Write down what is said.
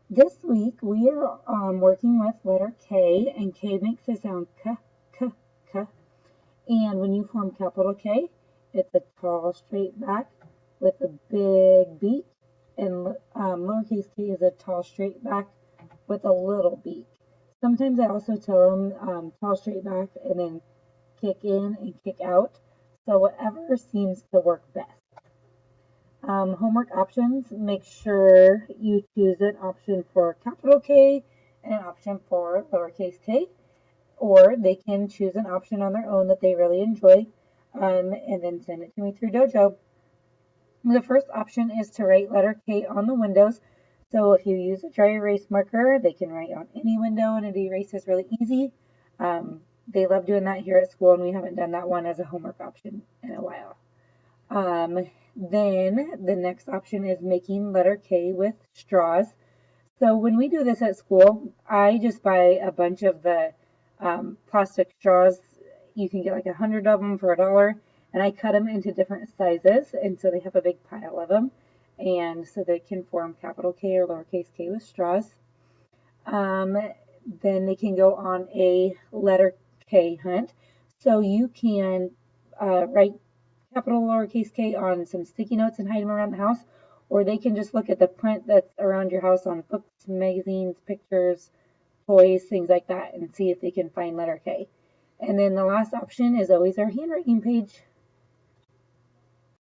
This week we are working with letter K, and K makes the sound k, k, k. And when you form capital K, it's a tall, straight back with a big beak, and lowercase k is a tall, straight back with a little beak. Sometimes I also tell them tall, straight back, and then kick in and kick out. So whatever seems to work best. Homework options, make sure you choose an option for capital K and an option for lowercase k, or they can choose an option on their own that they really enjoy, and then send it to me through Dojo. The first option is to write letter K on the windows. So if you use a dry erase marker, they can write on any window and it erases really easy. They love doing that here at school, and we haven't done that one as a homework option in a while. Then the next option is making letter K with straws. So when we do this at school, I just buy a bunch of the plastic straws. You can get like 100 of them for $1, and I cut them into different sizes, and so they have a big pile of them, and so they can form capital K or lowercase k with straws. Um, then they can go on a letter K hunt. So you can write capital lowercase k on some sticky notes and hide them around the house, or they can just look at the print that's around your house on books, magazines, pictures, toys, things like that, and see if they can find letter K. And then the last option is always our handwriting page.